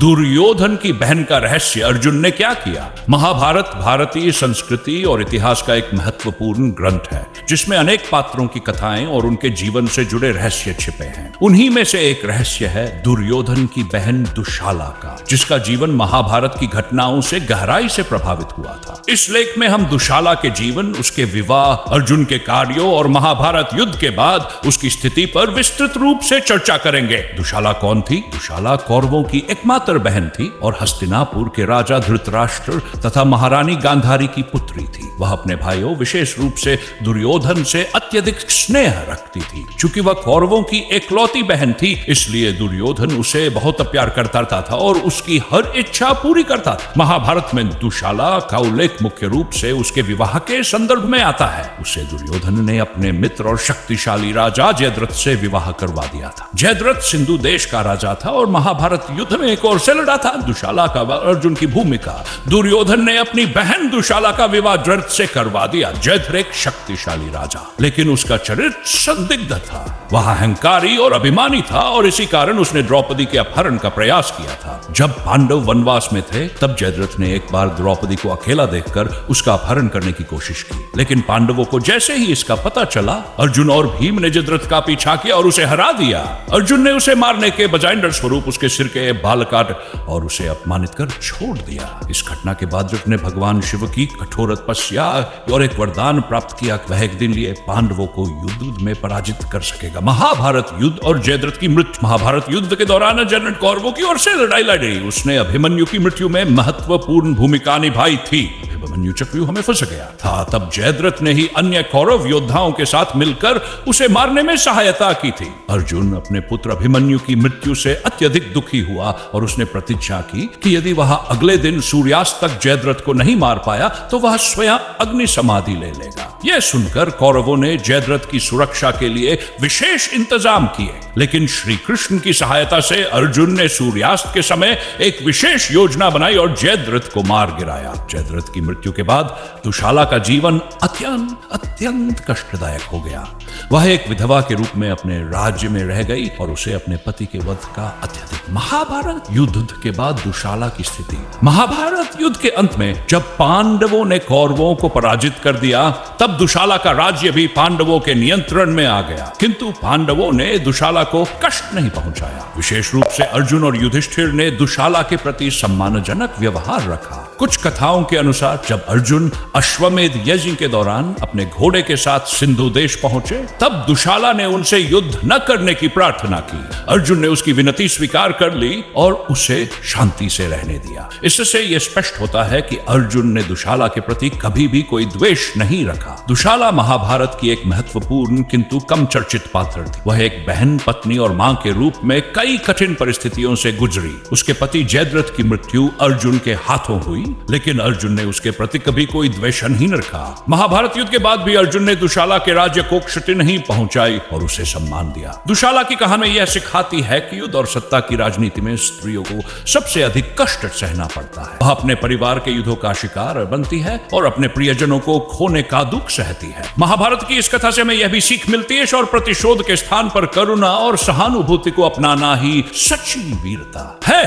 दुर्योधन की बहन का रहस्य अर्जुन ने क्या किया। महाभारत भारतीय संस्कृति और इतिहास का एक महत्वपूर्ण ग्रंथ है जिसमें अनेक पात्रों की कथाएं और उनके जीवन से जुड़े रहस्य छिपे हैं। उन्हीं में से एक रहस्य है दुर्योधन की बहन दुशाला का, जिसका जीवन महाभारत की घटनाओं से गहराई से प्रभावित हुआ था। इस लेख में हम दुशाला के जीवन, उसके विवाह, अर्जुन के कार्यों और महाभारत युद्ध के बाद उसकी स्थिति पर विस्तृत रूप से चर्चा करेंगे। दुशाला कौन थी? दुशाला कौरवों की एकमात्र बहन थी और हस्तिनापुर के राजा धृतराष्ट्र तथा महारानी गांधारी की पुत्री थी। वह अपने भाइयों, विशेष रूप से दुर्योधन से अत्यधिक स्नेह रखती थी। चूंकि वह कौरवों की एकलौती बहन थी, इसलिए दुर्योधन उसे बहुत प्यार करता था और उसकी हर इच्छा पूरी करता था। महाभारत में दुशाला का उल्लेख मुख्य रूप से उसके विवाह के संदर्भ में आता है। उसे दुर्योधन ने अपने मित्र और शक्तिशाली राजा जयद्रथ से विवाह करवा दिया था। जयद्रथ सिंधु देश का राजा था और महाभारत युद्ध में एक ओर से लड़ा था। दुशाला का अर्जुन की भूमिका। दुर्योधन ने अपनी बहन दुशाला का विवाह जयद्रथ से करवा दिया। जयद्रथ एक शक्तिशाली राजा, लेकिन उसका चरित्र संदिग्ध था। वह अहंकारी और अभिमानी था और इसी कारण उसने द्रौपदी के अपहरण का प्रयास किया था। जब पांडव वनवास में थे, तब जयद्रथ ने एक बार द्रौपदी को अकेला देखकर उसका अपहरण करने की कोशिश की, लेकिन पांडवों को जैसे ही इसका पता चला, अर्जुन और भीम ने जयद्रथ का पीछा किया और उसे हरा दिया। अर्जुन ने उसे मारने के बजाय स्वरूप उसके सिर के बाल काट और उसे अपमानित कर छोड़ दिया। इस घटना के बाद जयद्रथ ने भगवान शिव की कठोर तपस्या और एक वरदान प्राप्त किया, वह एक दिन लिए पांडवों को युद्ध में पराजित कर सकेगा। महाभारत युद्ध और जयद्रथ की मृत्यु। महाभारत युद्ध के दौरान जयद्रथ कौरवों की ओर से लड़ाई लड़ी। उसने अभिमन्यु की मृत्यु में महत्वपूर्ण भूमिका निभाई थी। अभिमन्यु चक्रव्यूह में फंस गया था। तब जयद्रथ ने ही अन्य कौरव योद्धाओं के साथ मिलकर उसे मारने में सहायता की थी। अर्जुन अपने पुत्र अभिमन्यु की मृत्यु से अत्यधिक दुखी हुआ और उसने प्रतिज्ञा की कि यदि वह अगले दिन सूर्यास्त तक जयद्रथ को नहीं मार पाया तो वह स्वयं अग्नि समाधि ले लेगा। यह सुनकर कौरवों ने जयद्रथ की सुरक्षा के लिए विशेष इंतजाम किए, लेकिन श्री कृष्ण की सहायता से अर्जुन ने सूर्यास्त के समय एक विशेष योजना बनाई और जयद्रथ को मार गिराया। जयद्रथ की मृत्यु के बाद दुशाला का जीवन अत्यंत कष्टदायक हो गया। वह एक विधवा के रूप में अपने राज्य में रह गई और उसे अपने पति के वध का अत्यधिक। महाभारत युद्ध के बाद दुशाला की स्थिति। महाभारत युद्ध के अंत में जब पांडवों ने कौरवों को पराजित कर दिया, तब दुशाला का राज्य भी पांडवों के नियंत्रण में आ गया, किंतु पांडवों ने दुशाला को कष्ट नहीं पहुंचाया। विशेष रूप से अर्जुन और युधिष्ठिर ने दुशाला के प्रति सम्मानजनक व्यवहार रखा। कुछ कथाओं के अनुसार जब अर्जुन अश्वमेध यज्ञ के दौरान अपने घोड़े के साथ सिंधु देश पहुंचे, तब दुशाला ने उनसे युद्ध न करने की प्रार्थना की। अर्जुन ने उसकी विनती स्वीकार कर ली और उसे शांति से रहने दिया। इससे यह स्पष्ट होता है कि अर्जुन ने दुशाला के प्रति कभी भी कोई द्वेष नहीं रखा। दुशाला महाभारत की एक महत्वपूर्ण किंतु कम चर्चित पात्र थी। वह एक बहन, पत्नी और मां के रूप में कई कठिन परिस्थितियों से गुजरी। उसके पति जयद्रथ की मृत्यु अर्जुन के हाथों हुई, लेकिन अर्जुन ने उसके प्रति कभी कोई द्वेष नहीं रखा। महाभारत युद्ध के बाद भी अर्जुन ने दुशाला के राज्य को क्षति नहीं पहुंचाई और उसे सम्मान दिया। दुशाला की कहानी यह सिखाती है कि युद्ध और सत्ता की राजनीति में स्त्रियों को सबसे अधिक कष्ट सहना पड़ता है। वह अपने परिवार के युद्धों का शिकार बनती है और अपने प्रियजनों को खोने का दुख सहती है। महाभारत की इस कथा से हमें यह भी सीख मिलती है और प्रतिशोध के स्थान पर करुणा और सहानुभूति को अपनाना ही सच्ची वीरता है।